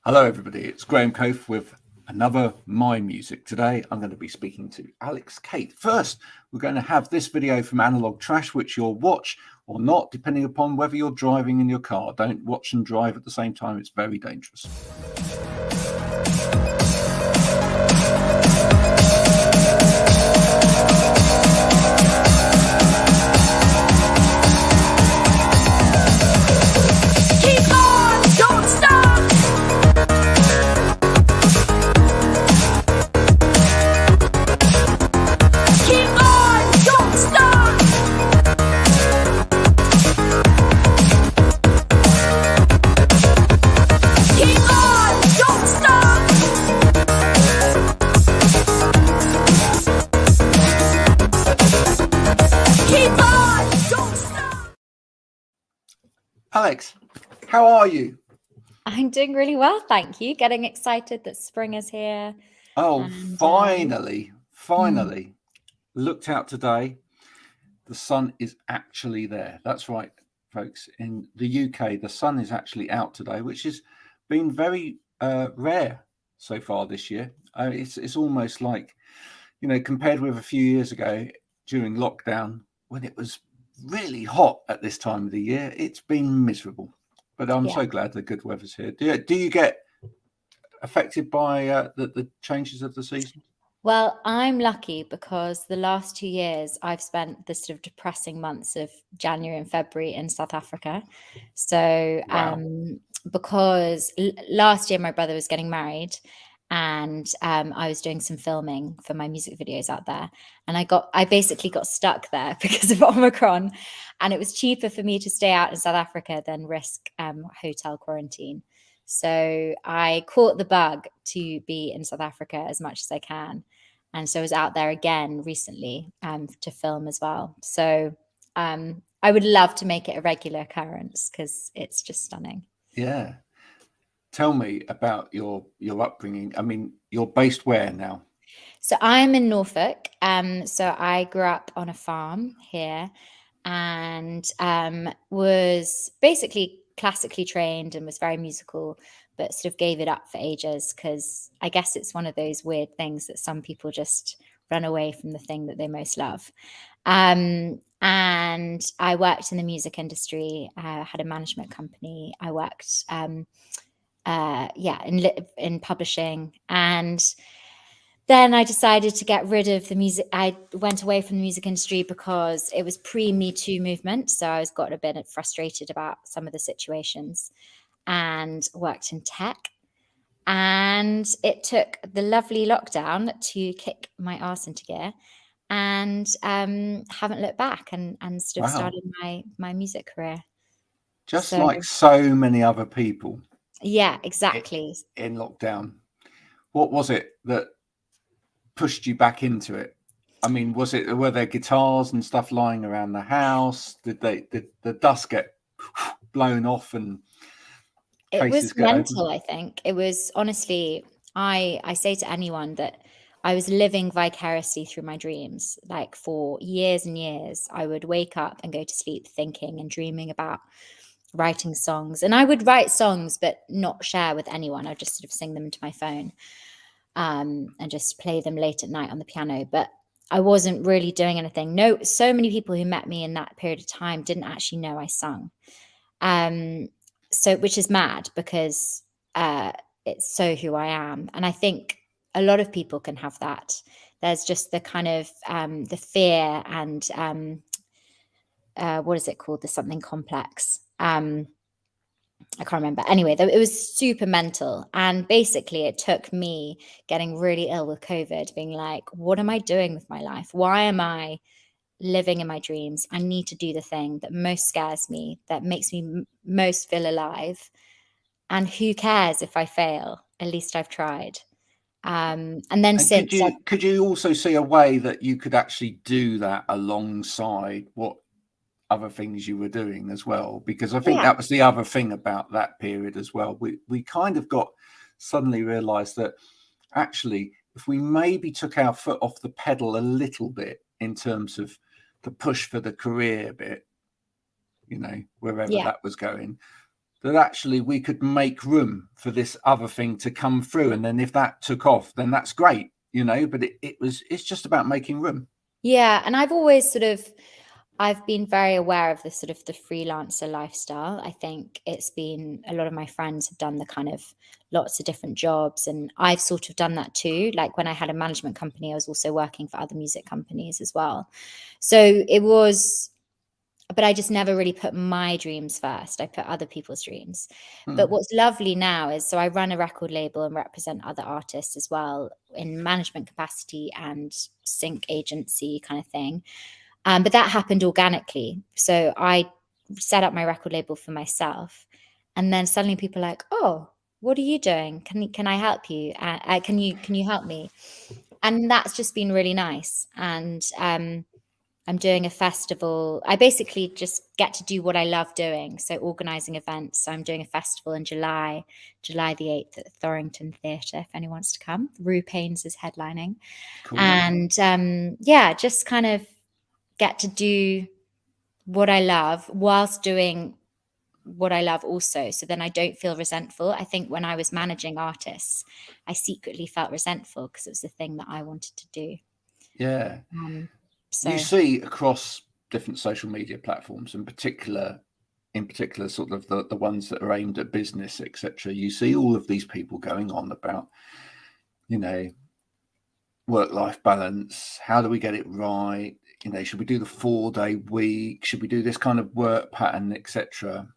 Hello, everybody. It's Graham Cofe with another My Music. Today, I'm going to be speaking to Alex Kate. First, we're going to have this video from Analog Trash, which you'll watch or not, depending upon whether you're driving in your car. Don't watch and drive at the same time. It's very dangerous. Alex, how are you? I'm doing really well, thank you. Getting excited that spring is here. Oh, finally. Looked out today. The sun is actually there. That's right, folks. In the UK, the sun is actually out today, which has been very rare so far this year. It's almost like, compared with a few years ago during lockdown when it was really hot at this time of the year, it's been miserable. But I'm so glad the good weather's here. Do you get affected by the changes of the season? Well, I'm lucky because the last 2 years I've spent the sort of depressing months of January and February in South Africa. So because last year my brother was getting married and I was doing some filming for my music videos out there, and I basically got stuck there because of Omicron, and it was cheaper for me to stay out in South Africa than risk hotel quarantine. So I caught the bug to be in South Africa as much as I can. And so I was out there again recently to film as well. So I would love to make it a regular occurrence because it's just stunning. Yeah. Tell me about your upbringing. I mean, you're based where now? So I'm in Norfolk. So I grew up on a farm here and was basically classically trained and was very musical, but sort of gave it up for ages because I guess it's one of those weird things that some people just run away from the thing that they most love. And I worked in the music industry, had a management company. I worked in publishing, and then I decided to get rid of the music. I went away from the music industry because it was pre-Me Too movement. So I got a bit frustrated about some of the situations and worked in tech. And it took the lovely lockdown to kick my arse into gear, and haven't looked back and sort of started my music career. Just like so many other people. Yeah, exactly. In lockdown. What was it that pushed you back into it? I mean, were there guitars and stuff lying around the house? Did the dust get blown off and it was mental? I think it was, honestly, I say to anyone that I was living vicariously through my dreams. Like for years and years, I would wake up and go to sleep thinking and dreaming about writing songs. And I would write songs, but not share with anyone. I'd just sort of sing them into my phone and just play them late at night on the piano. But I wasn't really doing anything. No, so many people who met me in that period of time didn't actually know I sung. So, which is mad because it's so who I am. And I think a lot of people can have that. There's just the kind of the fear and what is it called? The something complex. I can't remember. Anyway, it was super mental. And basically it took me getting really ill with COVID, being like, what am I doing with my life? Why am I living in my dreams? I need to do the thing that most scares me, that makes me most feel alive. And who cares if I fail? At least I've tried. And then since could you also see a way that you could actually do that alongside what other things you were doing as well? Because I think that was the other thing about that period as well. We kind of suddenly realized that actually, if we maybe took our foot off the pedal a little bit in terms of the push for the career bit, wherever that was going, that actually we could make room for this other thing to come through. And then if that took off, then that's great, but it's just about making room. Yeah. And I've been very aware of the sort of the freelancer lifestyle. I think it's been, a lot of my friends have done the kind of lots of different jobs, and I've sort of done that too. Like when I had a management company, I was also working for other music companies as well. So it was, but I just never really put my dreams first. I put other people's dreams. But what's lovely now is, so I run a record label and represent other artists as well in management capacity and sync agency kind of thing. But that happened organically. So I set up my record label for myself, and then suddenly people are like, "Oh, what are you doing? Can I help you? Can you help me?" And that's just been really nice. And I'm doing a festival. I basically just get to do what I love doing. So organizing events. So I'm doing a festival in July the 8th at the Thorrington Theatre, if anyone wants to come. Rue Paynes is headlining. Cool. And just kind of get to do what I love whilst doing what I love also. So then I don't feel resentful. I think when I was managing artists, I secretly felt resentful because it was the thing that I wanted to do. Yeah. So you see across different social media platforms, in particular sort of the ones that are aimed at business, etc., you see all of these people going on about, work-life balance. How do we get it right? Should we do the 4-day week? Should we do this kind of work pattern, etc.?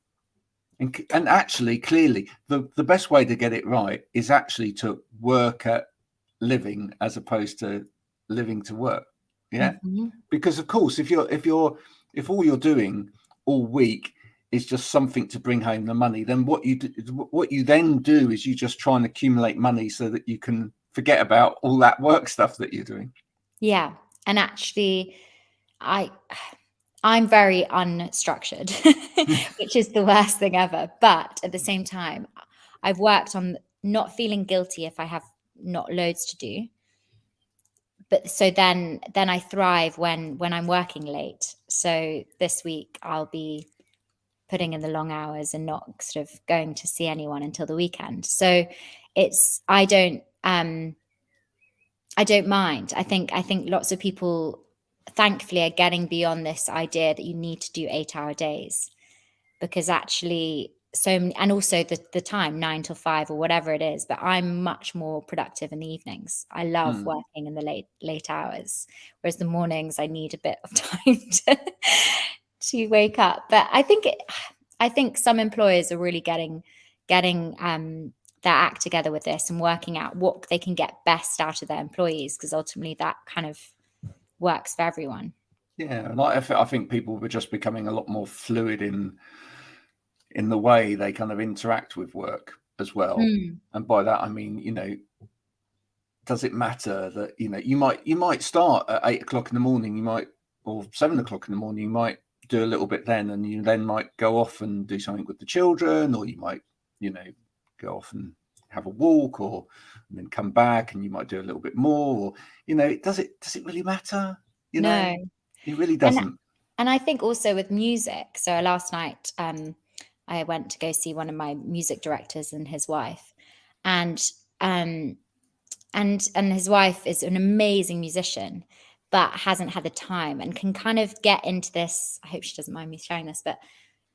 And actually, clearly, the best way to get it right is actually to work at living as opposed to living to work. Yeah. Mm-hmm. Because of course, if all you're doing all week is just something to bring home the money, then what you then do is you just try and accumulate money so that you can forget about all that work stuff that you're doing. Yeah. And actually, I'm very unstructured, which is the worst thing ever. But at the same time, I've worked on not feeling guilty if I have not loads to do. But so then I thrive when I'm working late. So this week I'll be putting in the long hours and not sort of going to see anyone until the weekend. So I don't mind. I think lots of people, thankfully, are getting beyond this idea that you need to do 8-hour days, because actually and also the time 9 till 5 or whatever it is, but I'm much more productive in the evenings. I love working in the late hours, whereas the mornings I need a bit of time to wake up. But I think some employers are really getting their act together with this and working out what they can get best out of their employees, because ultimately that kind of works for everyone. Yeah, and I think people were just becoming a lot more fluid in the way they kind of interact with work as well. And by that I mean, does it matter that you might start at 8 o'clock in the morning, or 7 o'clock in the morning, you might do a little bit then, and you then might go off and do something with the children, or you might go off and have a walk, and then come back and you might do a little bit more, or does it really matter? No, it really doesn't. And I think also with music, so last night I went to go see one of my music directors and his wife, and his wife is an amazing musician, but hasn't had the time and can kind of get into this, I hope she doesn't mind me sharing this, but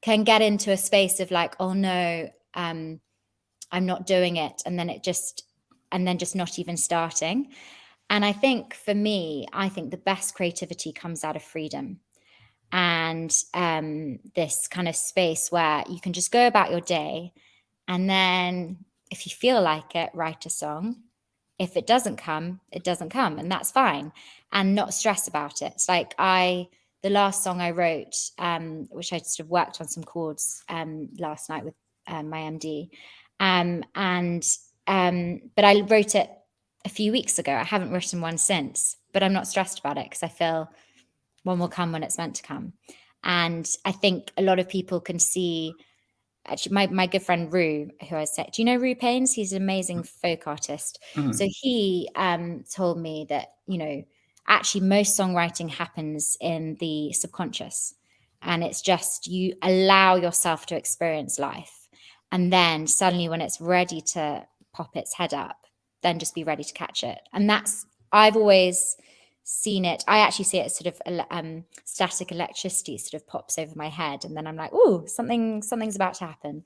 can get into a space of like, oh no, I'm not doing it. And then just not even starting. And I think for me, the best creativity comes out of freedom. And this kind of space where you can just go about your day, and then if you feel like it, write a song. If it doesn't come, it doesn't come, and that's fine, and not stress about it. It's like the last song I wrote, which I sort of worked on some chords last night with my MD, but I wrote it a few weeks ago. I haven't written one since, but I'm not stressed about it because I feel one will come when it's meant to come. And I think a lot of people can see, actually, my good friend Rue, who I said, do you know Rue Paynes? He's an amazing folk artist. So he told me that, actually most songwriting happens in the subconscious, and it's just you allow yourself to experience life. And then suddenly when it's ready to pop its head up, then just be ready to catch it. And I've always seen it. I actually see it sort of static electricity sort of pops over my head. And then I'm like, oh, something's about to happen.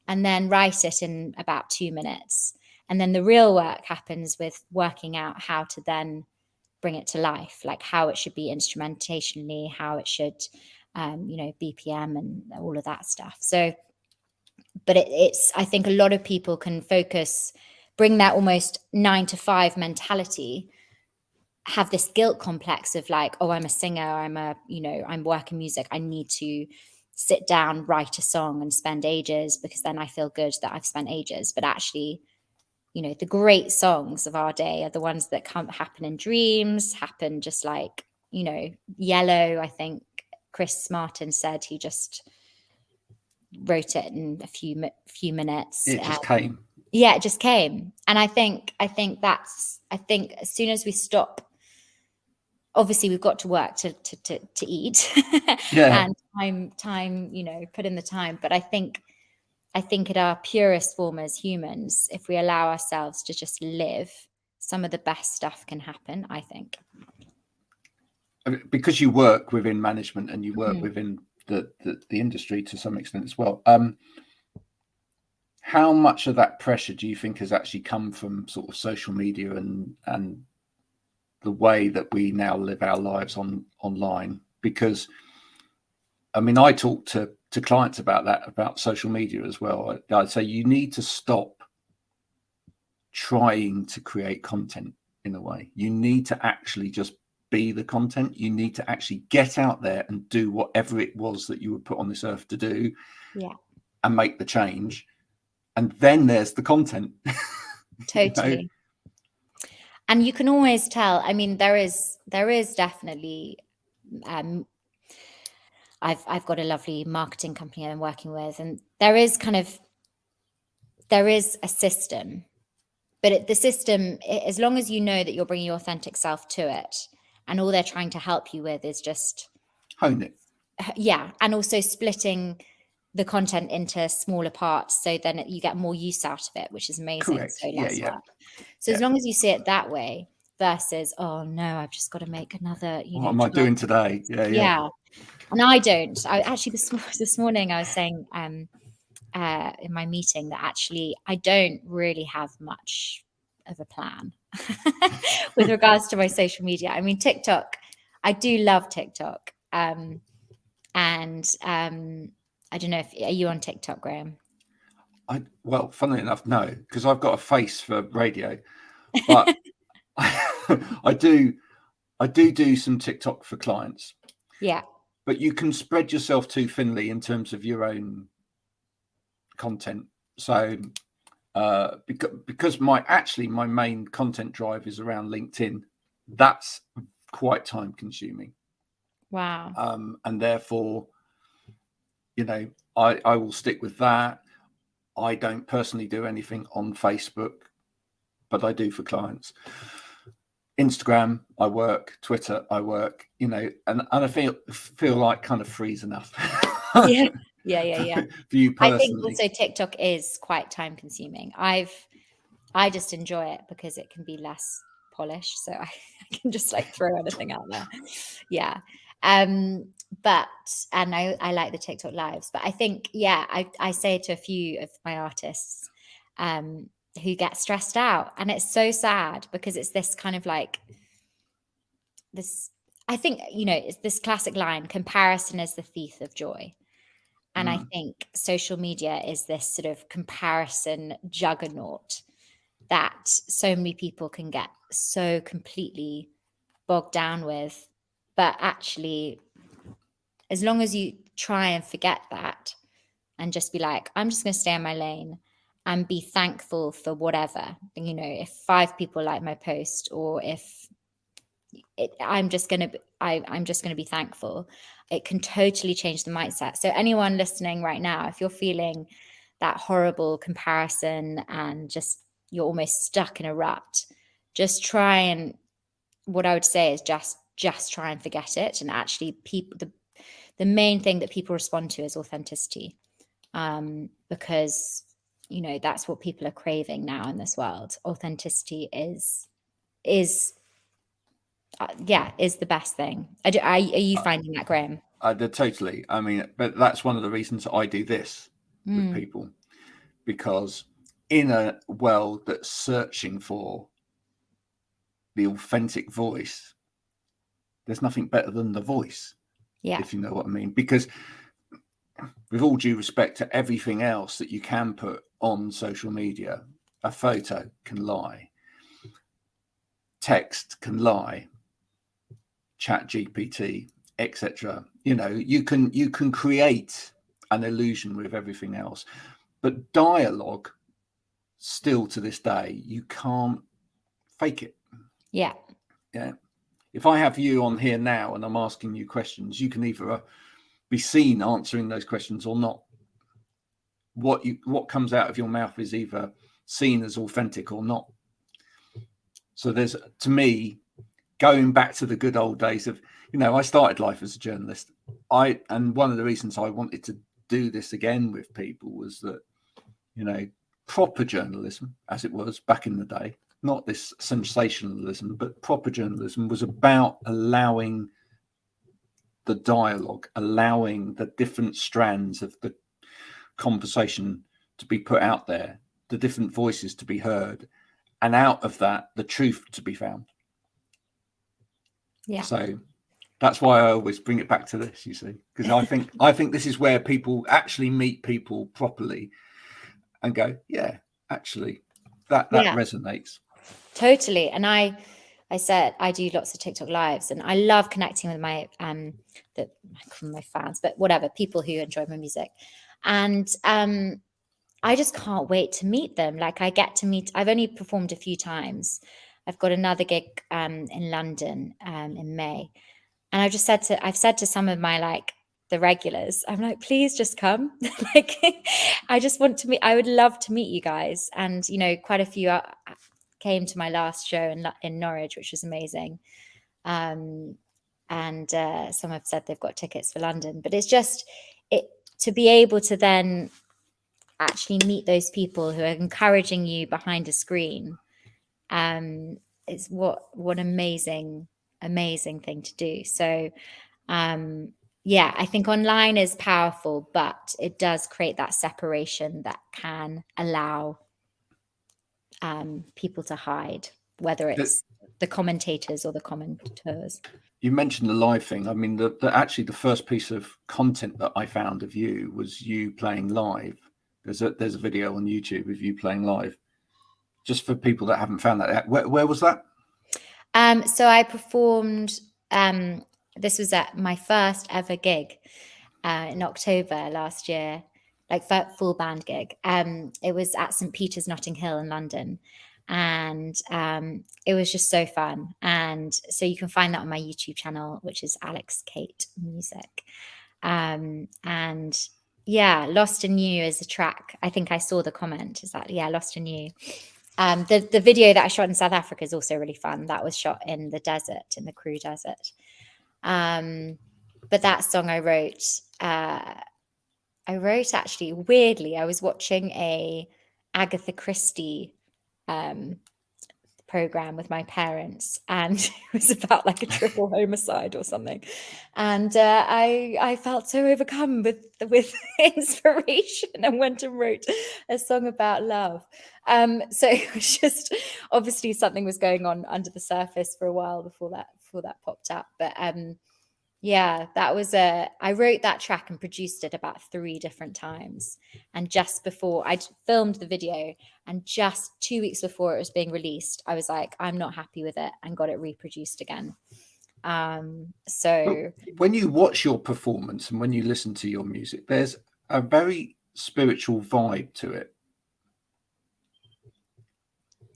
And then write it in about 2 minutes. And then the real work happens with working out how to then bring it to life, like how it should be instrumentationally, how it should, BPM and all of that stuff. So, but it's, I think a lot of people can bring that almost 9 to 5 mentality, have this guilt complex of like, oh, I'm a singer, I'm working music, I need to sit down, write a song and spend ages because then I feel good that I've spent ages. But actually, the great songs of our day are the ones that happen in dreams, happen just like, Yellow. I think Chris Martin said he just wrote it in a few minutes. It just came. Yeah, it just came. And I think as soon as we stop, obviously we've got to work to eat and time, put in the time. But I think at our purest form as humans, if we allow ourselves to just live, some of the best stuff can happen, I think. Because you work within management and you work within the industry to some extent as well. How much of that pressure do you think has actually come from sort of social media and the way that we now live our lives online? Because I mean, I talk to clients about that, about social media as well. I'd say you need to stop trying to create content in a way. You need to actually just be the content. You need to actually get out there and do whatever it was that you were put on this earth to do, and make the change. And then there's the content. Totally. And you can always tell. I mean, there is definitely. I've got a lovely marketing company I'm working with, and there is a system, but the system, as long as you know that you're bringing your authentic self to it, and all they're trying to help you with is just hone it. Yeah, and also splitting the content into smaller parts, so then you get more use out of it, which is amazing. Correct. So less work. So as long as you see it that way, versus, oh no, I've just got to make another. What am I doing today? Yeah. And I don't. I actually this morning I was saying in my meeting that actually I don't really have much of a plan with regards to my social media. I mean, TikTok, I do love TikTok. And I don't know are you on TikTok, Graham? Well, funnily enough, no, because I've got a face for radio, but I do some TikTok for clients. Yeah. But you can spread yourself too thinly in terms of your own content. So because my main content drive is around LinkedIn, that's quite time consuming. Wow. And therefore, I will stick with that. I don't personally do anything on Facebook, but I do for clients. Instagram, I work. Twitter, I work. And I feel like kind of free's enough. Yeah. For you personally. I think also TikTok is quite time consuming. I just enjoy it because it can be less polished, so I can just like throw anything out there. Yeah. But I like the TikTok lives, but I think, I say to a few of my artists who get stressed out, and it's so sad because it's this kind of like this, I think, it's this classic line, comparison is the thief of joy. And I think social media is this sort of comparison juggernaut that so many people can get so completely bogged down with. But actually, as long as you try and forget that and just be like, I'm just going to stay in my lane and be thankful for whatever, if 5 people like my post, or if I'm just going to be thankful, it can totally change the mindset. So anyone listening right now, if you're feeling that horrible comparison and just you're almost stuck in a rut, just try and, what I would say is just try and forget it. And actually the main thing that people respond to is authenticity, because that's what people are craving now in this world. Authenticity is the best thing. Are you finding that, Graham? Totally. I mean, but that's one of the reasons I do this with people, because in a world that's searching for the authentic voice, there's nothing better than the voice, if you know what I mean. Because with all due respect to everything else that you can put on social media, a photo can lie, text can lie, chat GPT, etc. You can create an illusion with everything else, but dialogue, still to this day, you can't fake it. Yeah. If I have you on here now and I'm asking you questions, you can either be seen answering those questions or not. What comes out of your mouth is either seen as authentic or not. So there's, to me, going back to the good old days of, I started life as a journalist. And one of the reasons I wanted to do this again with people was that, proper journalism, as it was back in the day, not this sensationalism, but proper journalism was about allowing the dialogue, allowing the different strands of the conversation to be put out there, the different voices to be heard, and out of that, the truth to be found. Yeah. So that's why I always bring it back to this, you see, because I think this is where people actually meet people properly and go, yeah, actually, that resonates. Totally. And I said I do lots of TikTok lives, and I love connecting with my I call them my fans, but whatever, people who enjoy my music. And I just can't wait to meet them. Like, I've only performed a few times. I've got another gig in London in May. And I've said to some of my the regulars, I'm like, please just come. I just want to meet. I would love to meet you guys. And quite a few came to my last show in Norwich, which was amazing. And some have said they've got tickets for London. But it's just to be able to then actually meet those people who are encouraging you behind a screen. It's what amazing thing to do. So I think online is powerful, but it does create that separation that can allow people to hide, whether it's the commentators or the commenters. You mentioned the live thing. I mean, actually the first piece of content that I found of you was you playing live. There's a video on YouTube of you playing live. Just for people that haven't found that, where was that? So I performed. This was at my first ever gig in October last year, full band gig. It was at St. Peter's, Notting Hill in London. And it was just so fun. And so you can find that on my YouTube channel, which is Alex Kate Music. And Lost in You is a track. I think I saw the comment. Is that, Lost in You. The video that I shot in South Africa is also really fun. That was shot in the desert, in the Kru Desert. But that song I wrote actually, weirdly, I was watching a Agatha Christie program with my parents, and it was about a triple homicide or something, and I felt so overcome with inspiration and went and wrote a song about love. So it was just, obviously something was going on under the surface for a while before that popped up, but that was I wrote that track and produced it about 3 different times. And just before I filmed the video, and just 2 weeks before it was being released, I was like, I'm not happy with it, and got it reproduced again. So when you watch your performance and when you listen to your music, there's a very spiritual vibe to it.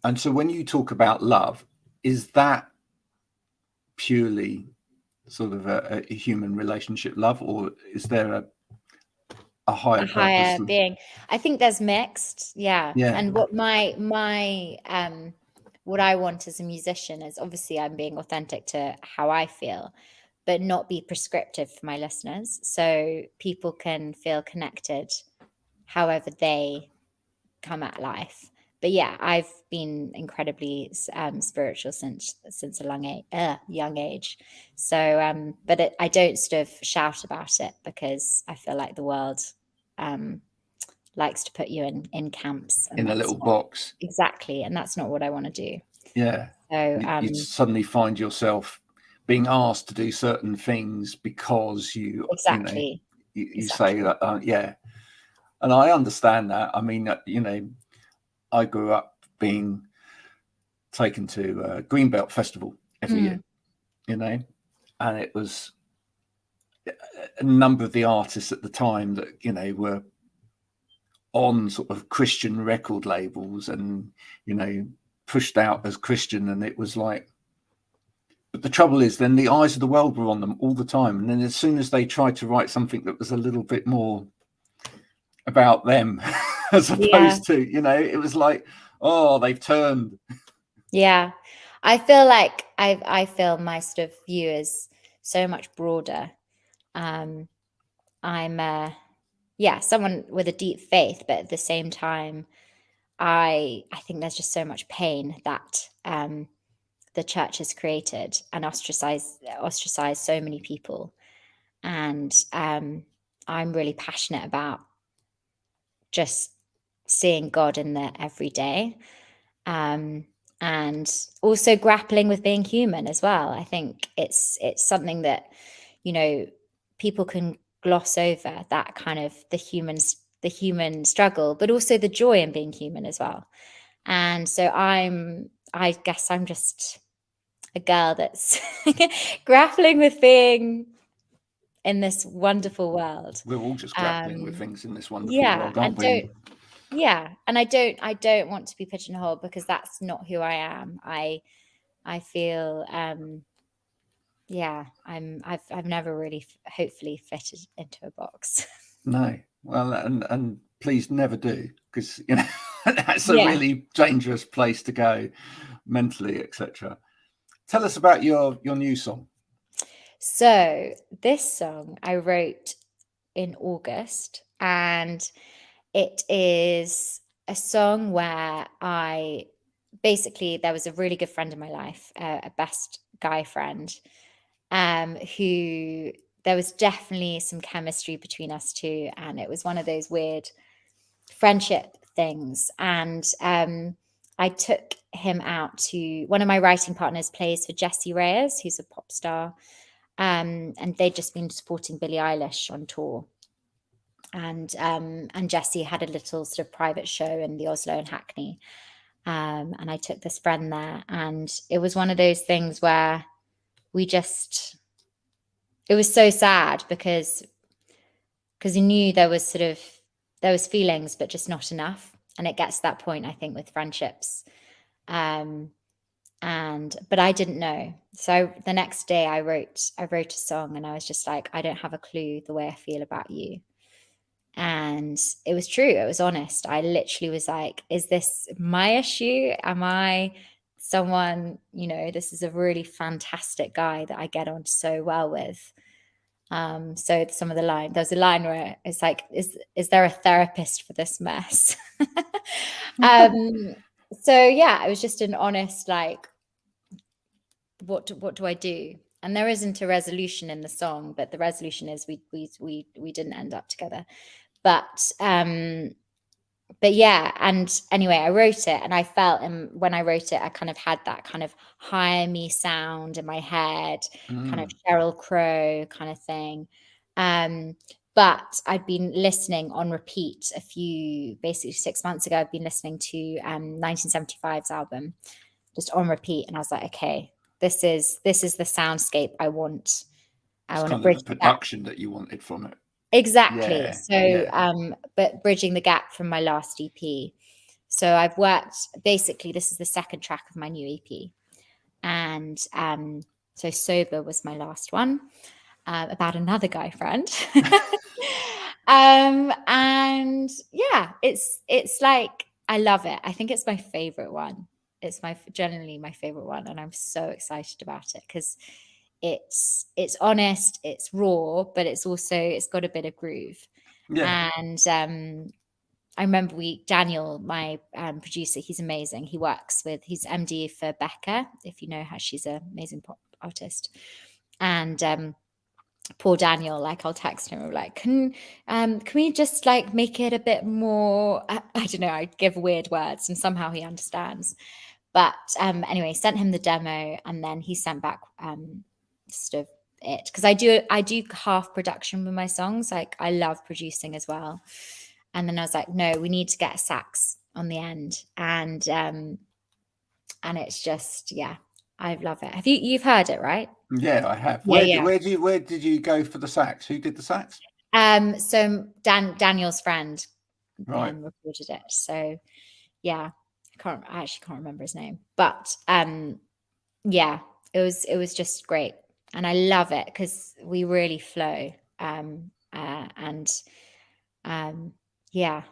And so when you talk about love, is that purely sort of a human relationship love, or is there a higher being? I think there's mixed. And what what I want as a musician is, obviously I'm being authentic to how I feel, but not be prescriptive for my listeners, so people can feel connected however they come at life. But yeah, I've been incredibly spiritual since a young age. So, but I don't sort of shout about it because I feel like the world likes to put you in camps, and in a that's little not box. exactly, and that's not what I want to do. Yeah. So You suddenly find yourself being asked to do certain things because you exactly. say that, yeah. And I understand that. I mean, I grew up being taken to Greenbelt Festival every year, and it was a number of the artists at the time that, were on sort of Christian record labels and, pushed out as Christian. And it was like, but the trouble is then the eyes of the world were on them all the time. And then as soon as they tried to write something that was a little bit more about them, as opposed to, it was like, oh, they've turned. Yeah. I feel like I feel my sort of view is so much broader. I'm someone with a deep faith, but at the same time, I think there's just so much pain that the church has created and ostracized so many people. And I'm really passionate about just seeing God in there every day. And also grappling with being human as well. I think it's something that, people can gloss over, that kind of the human struggle, but also the joy in being human as well. And so I guess I'm just a girl that's grappling with being in this wonderful world. We're all just grappling with things in this wonderful world, aren't we? And I don't want to be pigeonholed because that's not who I am. I feel I've never really hopefully fitted into a box. No. Well, and please never do, because that's a really dangerous place to go mentally, etc. Tell us about your new song. So this song I wrote in August, and it is a song where there was a really good friend in my life, a best guy friend, who there was definitely some chemistry between us two, and it was one of those weird friendship things. And I took him out to one of my writing partners plays for Jessie Reyes, who's a pop star, and they'd just been supporting Billie Eilish on tour. And Jessie had a little sort of private show in the Oslo and Hackney. And I took this friend there, and it was one of those things where it was so sad because he knew there was feelings, but just not enough. And it gets to that point, I think, with friendships. But I didn't know. So the next day I wrote a song, and I was just like, I don't have a clue the way I feel about you. And it was true. It was honest. I literally was like, is this my issue? Am I someone, this is a really fantastic guy that I get on so well with. So some of there's a line where it's like, is there a therapist for this mess? So yeah, it was just an honest, like, what do I do? And there isn't a resolution in the song, but the resolution is we didn't end up together. But yeah, and anyway, I wrote it, and I felt, and when I wrote it, I kind of had that kind of higher me sound in my head, kind of Sheryl Crow kind of thing. But I'd been listening on repeat basically 6 months ago, I'd been listening to 1975's album just on repeat, and I was like, okay, this is the soundscape I want. I want to bridge the production that you wanted from it. Exactly. But bridging the gap from my last EP. So I've worked, basically, this is the second track of my new EP. And so Sober was my last one, about another guy friend. And yeah, it's like, I love it. I think it's my favorite one. It's generally my favorite one. And I'm so excited about it because it's honest, it's raw, but it's got a bit of groove. And I remember Daniel, my producer, he's amazing. He's MD for Becca, if you know her, she's an amazing pop artist. And poor Daniel, like I'll text him, like, can we just like make it a bit more, I don't know, I give weird words and somehow he understands. But anyway, sent him the demo and then he sent back sort of it, because I do half production with my songs. Like I love producing as well. And then I was like, no, we need to get a sax on the end. And it's just, yeah, I love it. You've heard it, right? Yeah, I have. Yeah, Where did you go for the sax? Who did the sax? So Daniel's friend Right. recorded it. So yeah, I actually can't remember his name, but yeah, it was just great. And I love it because we really flow. Yeah,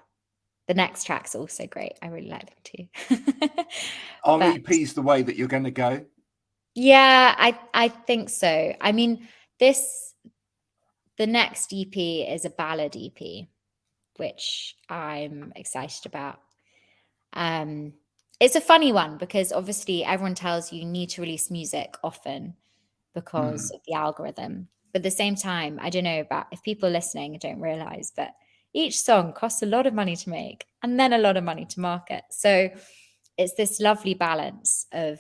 the next track's also great. I really like them too. Are EPs the way that you're going to go? Yeah, I think so. I mean, the next EP is a ballad EP, which I'm excited about. It's a funny one because obviously everyone tells you need to release music often because of the algorithm. But at the same time, I don't know about if people listening don't realize, but each song costs a lot of money to make and then a lot of money to market. So it's this lovely balance of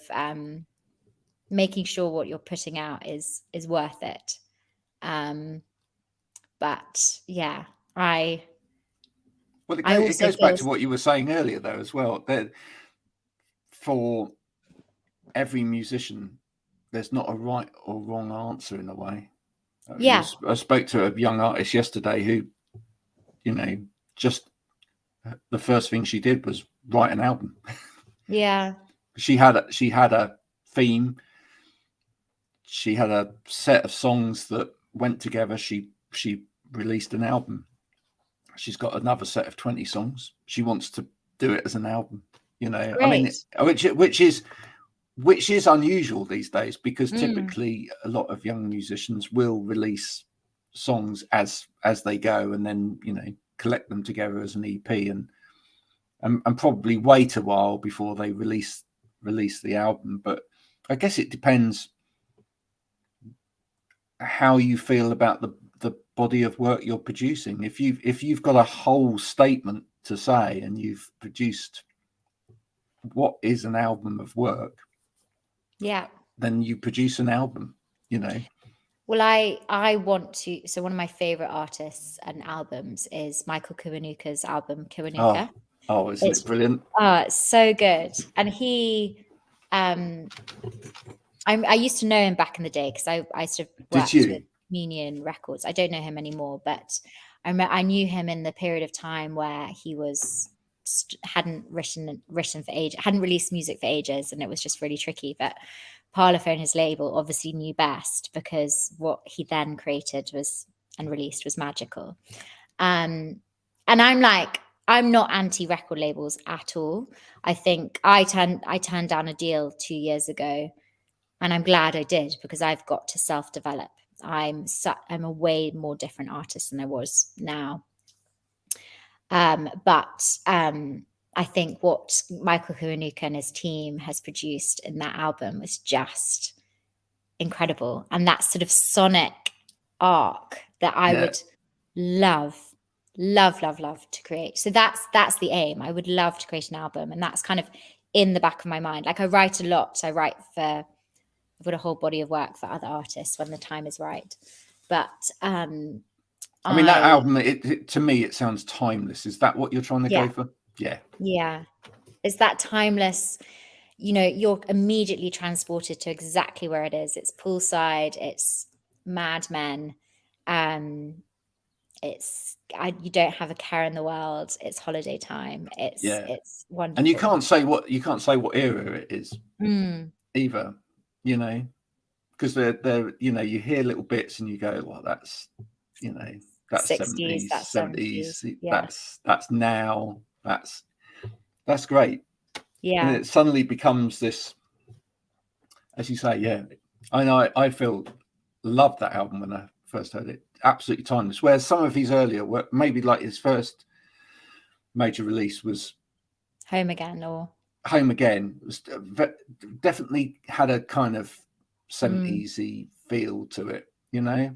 making sure what you're putting out is worth it. But yeah, it goes back to what you were saying earlier, though, as well. That for every musician, there's not a right or wrong answer in a way. Yeah. I spoke to a young artist yesterday who, just the first thing she did was write an album. Yeah. She had a theme. She had a set of songs that went together. She released an album. She's got another set of 20 songs. She wants to do it as an album. Great. I mean, which is unusual these days, because typically a lot of young musicians will release songs as they go and then collect them together as an EP and probably wait a while before they release the album. But I guess it depends how you feel about the body of work you're producing. If you've got a whole statement to say and you've produced what is an album of work, then you produce an album. Well, I want to. So one of my favorite artists and albums is Michael Kiwanuka's album Kiwanuka. Oh, isn't it brilliant? It's so good. And he, I used to know him back in the day because I sort of worked with Communion Records. I don't know him anymore, but I knew him in the period of time where he hadn't released music for ages, and it was just really tricky. But Parlophone, his label, obviously knew best because what he then created and released was magical. And I'm not anti-record labels at all. I think I turned down a deal 2 years ago, and I'm glad I did because I've got to self-develop. I'm a way more different artist than I was now. But I think what Michael Kiwanuka and his team has produced in that album was just incredible. And that sort of sonic arc that I would love to create. So that's the aim. I would love to create an album, and that's kind of in the back of my mind. Like I write a lot. I've got a whole body of work for other artists when the time is right. But I mean, that album, to me, it sounds timeless. Is that what you're trying to go for? Yeah. It's that timeless. You're immediately transported to exactly where it is. It's poolside. It's Mad Men. You don't have a care in the world. It's holiday time. It's wonderful. And you can't say what era it is either. Because they're you hear little bits and you go, well, that's 60s, 70s. Yeah. That's now. That's great. Yeah. And it suddenly becomes this, as you say, I know I loved that album when I first heard it. Absolutely timeless. Whereas some of his earlier work, maybe like his first major release was Home Again, or Home Again. It was definitely had a kind of 70s-y feel to it, you know.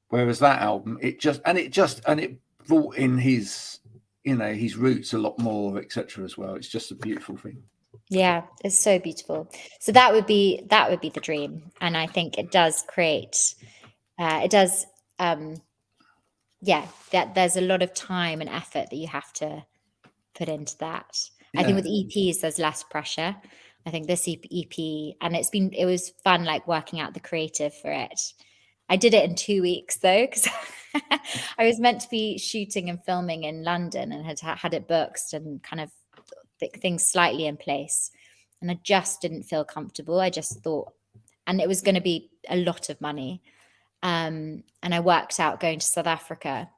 Whereas that album, it brought in his, you know, his roots a lot more, etc. as well. It's just a beautiful thing. Yeah, it's so beautiful. So that would be the dream, and I think it does create. Yeah, that there's a lot of time and effort that you have to put into that. I think with EPs, there's less pressure. I think this EP, and it was fun, like working out the creative for it. I did it in 2 weeks though, because I was meant to be shooting and filming in London and had it booked and kind of things slightly in place. And I just didn't feel comfortable. I just thought, and it was going to be a lot of money. And I worked out going to South Africa.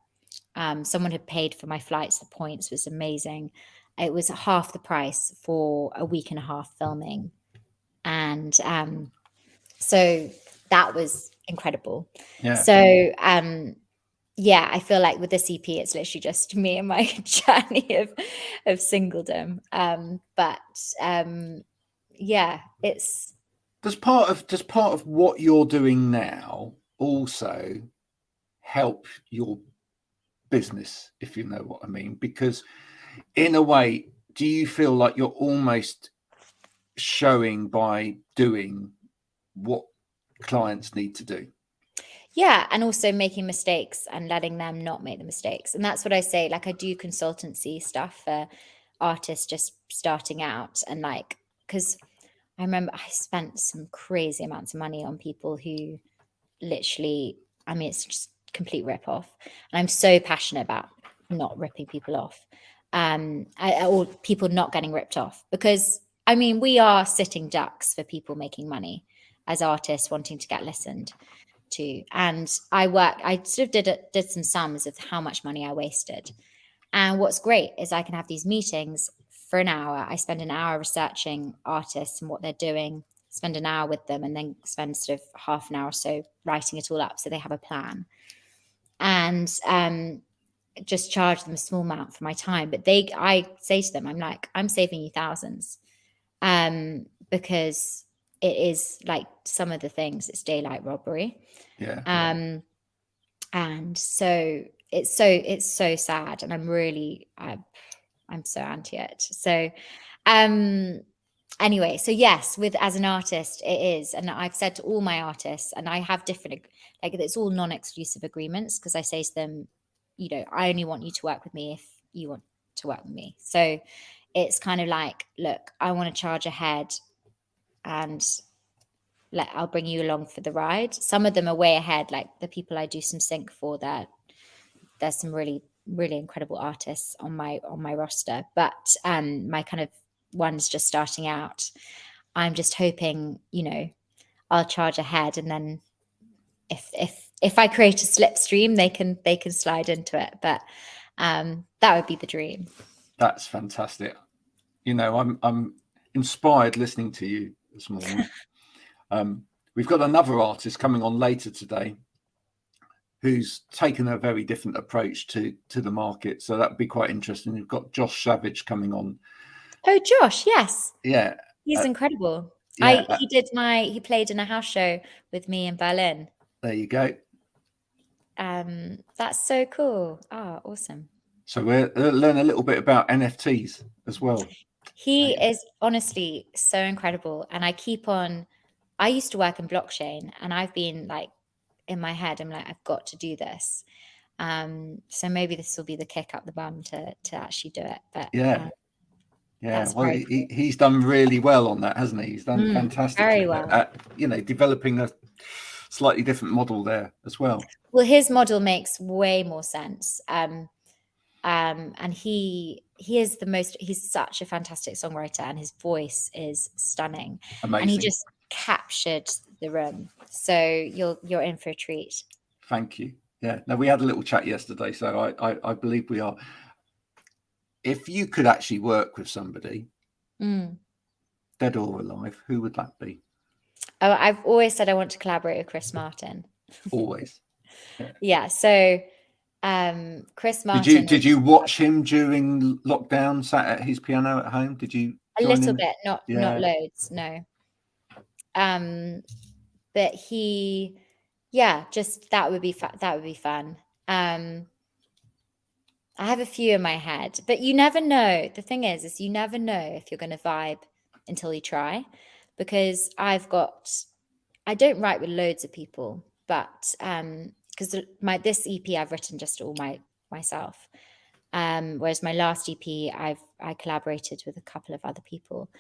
Someone had paid for my flights. The points was amazing. It was half the price for a week and a half filming. And so that was incredible. Yeah. So, yeah, I feel like with this EP, it's literally just me and my journey of singledom. Yeah, it's. Does part of what you're doing now also help your business, if you know what I mean? Because in a way, do you feel like you're almost showing by doing what clients need to do? Yeah, and also making mistakes and letting them not make the mistakes. And that's what I say. Like, I do consultancy stuff for artists just starting out, and like, because I remember I spent some crazy amounts of money on people who literally, I mean, it's just complete rip off. And I'm so passionate about not ripping people off, or people not getting ripped off, because I mean, we are sitting ducks for people making money as artists wanting to get listened to. And I sort of did some sums of how much money I wasted. And what's great is I can have these meetings for an hour. I spend an hour researching artists and what they're doing, spend an hour with them, and then spend sort of half an hour or so writing it all up so they have a plan. And just charge them a small amount for my time. But I say to them, I'm like, I'm saving you thousands, because it is like some of the things, it's daylight robbery. Yeah. And so it's so sad, and I'm so anti it. So anyway, so yes, as an artist, it is. And I've said to all my artists, and I have different, like, it's all non-exclusive agreements, because I say to them, you know, I only want you to work with me if you want to work with me. So it's kind of like, look, I want to charge ahead, and I'll bring you along for the ride. Some of them are way ahead, like the people I do some sync for. There's some really, really incredible artists on my roster, but my kind of ones just starting out, I'm just hoping, you know, I'll charge ahead, and then if I create a slipstream, they can slide into it. But that would be the dream. That's fantastic. You know, I'm inspired listening to you this morning. We've got another artist coming on later today who's taken a very different approach to the market, so that'd be quite interesting. We've got Josh Savage coming on. Oh, Josh, yes. Yeah. He's incredible. Yeah, he played in a house show with me in Berlin. There you go. That's so cool. Oh, awesome. So we'll learn a little bit about NFTs as well. He is honestly so incredible. And I used to work in blockchain, and I've been like, in my head, I'm like, I've got to do this. So maybe this will be the kick up the bum to actually do it. But yeah. Well, he's done really well on that, hasn't he? He's done fantastically very well at, you know, developing a slightly different model there as well. Well, his model makes way more sense. And he is he's such a fantastic songwriter, and his voice is stunning. Amazing. And he just captured the room. So you're in for a treat. Thank you. Yeah. Now, we had a little chat yesterday, so I believe we are. If you could actually work with somebody, dead or alive, who would that be? Oh, I've always said I want to collaborate with Chris Martin. Always. Yeah. So Chris Martin. Did you watch him during lockdown, sat at his piano at home? Did you A join little him? bit, not loads, no. But he, yeah, just that would be fun. I have a few in my head, but you never know. The thing is you never know if you're going to vibe until you try, because I don't write with loads of people, but because this EP I've written just all myself. Whereas my last EP, I collaborated with a couple of other people,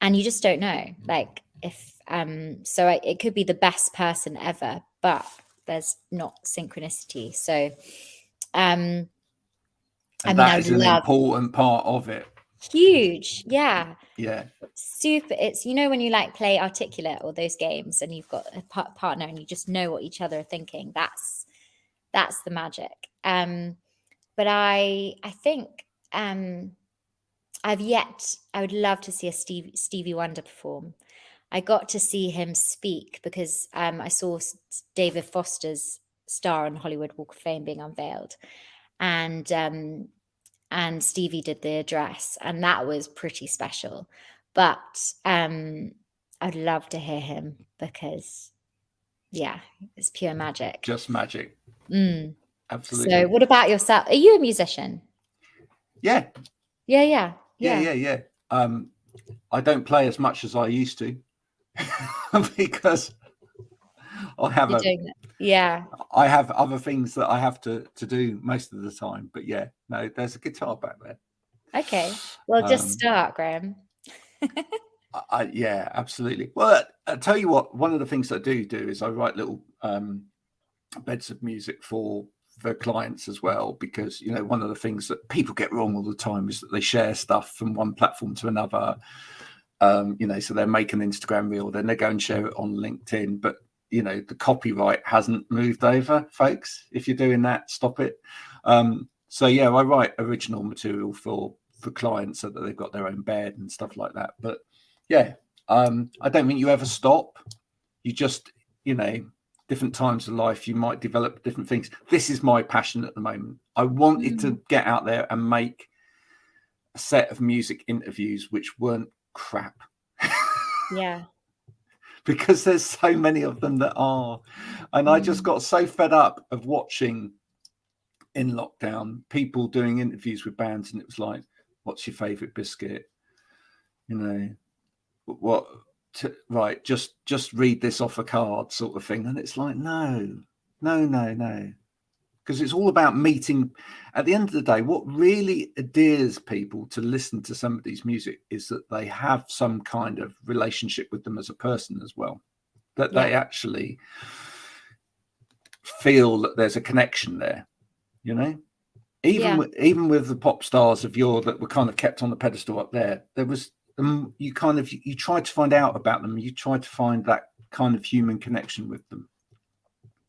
and you just don't know, like if it could be the best person ever, but there's not synchronicity. So, that is an important part of it. Huge, yeah. Super. It's when you like play Articulate or those games, and you've got a partner, and you just know what each other are thinking. That's the magic. But I think I would love to see a Stevie Wonder perform. I got to see him speak because I saw David Foster's star on Hollywood Walk of Fame being unveiled, and Stevie did the address, and that was pretty special. But I'd love to hear him because, yeah, it's pure magic. Just magic. Absolutely. So what about yourself? Are you a musician? Yeah. Yeah. I don't play as much as I used to because I have I have other things that I have to do most of the time. But yeah, no, there's a guitar back there. Okay. Well, just start, Graham. Yeah, absolutely. Well, I'll tell you what, one of the things I do is I write little beds of music for clients as well, because one of the things that people get wrong all the time is that they share stuff from one platform to another. So they make an Instagram reel, then they go and share it on LinkedIn, but the copyright hasn't moved over, folks. If you're doing that, stop it. So yeah, I write original material for clients so that they've got their own bed and stuff like that. But yeah, I don't think you ever stop. You just, different times of life, you might develop different things. This is my passion at the moment. I wanted to get out there and make a set of music interviews which weren't crap. Yeah. Because there's so many of them that are. And I just got so fed up of watching in lockdown people doing interviews with bands, and it was like, what's your favorite biscuit? Right, just read this off a card sort of thing. And it's like, no, because it's all about meeting. At the end of the day, what really endears people to listen to somebody's music is that they have some kind of relationship with them as a person as well, that they actually feel that there's a connection there, even with the pop stars of yore that were kind of kept on the pedestal up there was you tried to find out about them, you tried to find that kind of human connection with them.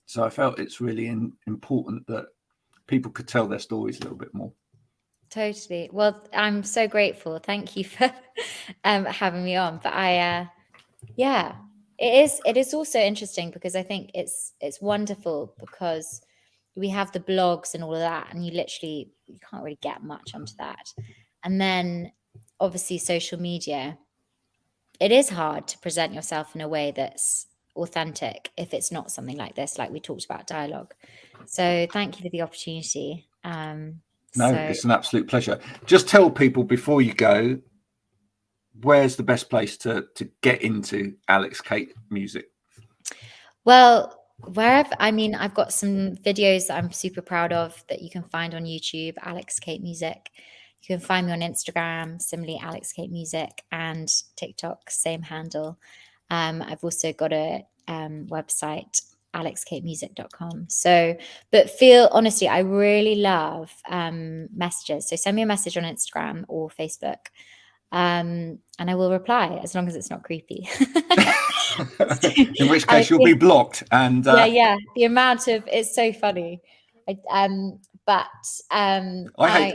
So I felt it's really important that people could tell their stories a little bit more. Totally. Well, I'm so grateful. Thank you for having me on. But it is also interesting because I think it's wonderful because we have the blogs and all of that, and you can't really get much onto that. And then obviously social media, it is hard to present yourself in a way that's authentic if it's not something like this, like we talked about, dialogue. So thank you for the opportunity. It's an absolute pleasure. Just tell people before you go, where's the best place to get into Alex Kate music? Well, wherever. I've got some videos that I'm super proud of that you can find on YouTube, Alex Kate Music. You can find me on Instagram, similarly Alex Kate Music, and TikTok, same handle. I've also got a website, alexkatemusic.com. So, but honestly, I really love messages. So send me a message on Instagram or Facebook, and I will reply as long as it's not creepy. In which case you'll be blocked. And the amount of, it's so funny. I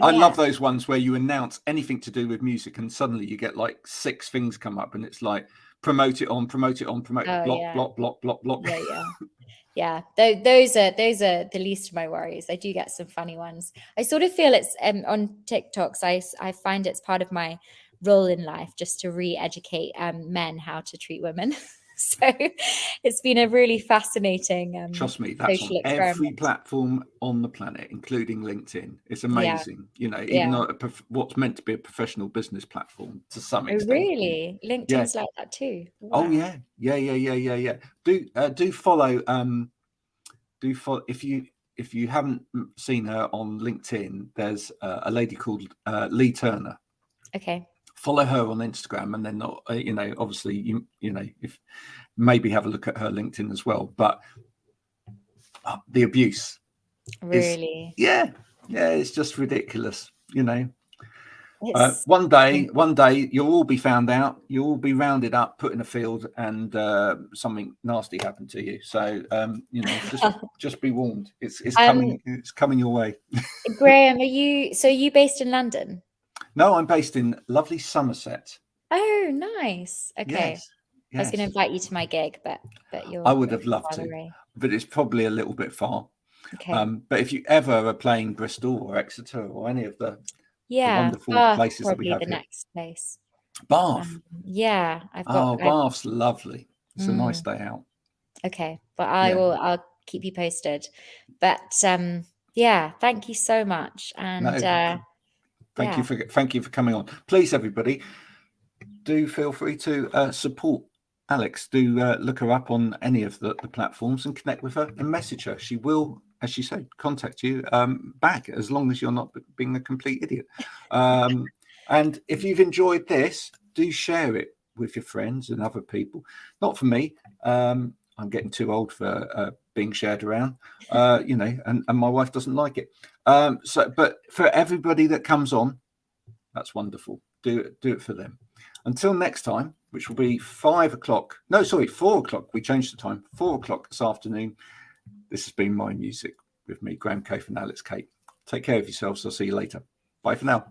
love those ones where you announce anything to do with music and suddenly you get like 6 things come up and it's like promote it on, block, yeah. block. Yeah. Those are the least of my worries. I do get some funny ones. I sort of feel it's on TikToks. I find it's part of my role in life just to re-educate men how to treat women. So it's been a really fascinating trust me, that's on every platform on the planet, including LinkedIn. It's amazing, even though what's meant to be a professional business platform to some extent. Really? LinkedIn's like that too? Wow. Oh yeah. Do follow if you haven't seen her on LinkedIn, there's a lady called Lee Turner. Okay. Follow her on Instagram, and then obviously you if maybe have a look at her LinkedIn as well. But the abuse, really, it's just ridiculous. One day you'll all be found out. You'll all be rounded up, put in a field, and something nasty happened to you. So just be warned. It's coming. It's coming your way. Graham, are you based in London? No, I'm based in lovely Somerset. Oh, nice. Okay. Yes. I was going to invite you to my gig, but I would have loved to, but it's probably a little bit far. Okay. But if you ever are playing Bristol or Exeter or any of the wonderful places that we have the here. next place. Bath. Bath's lovely. It's a nice day out. Okay, but I'll keep you posted. But thank you so much. And thank you for coming on. Please, everybody, do feel free to support Alex. Do look her up on any of the platforms and connect with her and message her. She will, as she said, contact you back, as long as you're not being a complete idiot. And if you've enjoyed this, do share it with your friends and other people. Not for me. I'm getting too old for being shared around, and my wife doesn't like it. But for everybody that comes on, that's wonderful. Do it for them. Until next time, which will be 4 o'clock. We changed the time. 4 o'clock this afternoon. This has been My Music with me, Graham Cave and Alex Kate. Take care of yourselves. I'll see you later. Bye for now.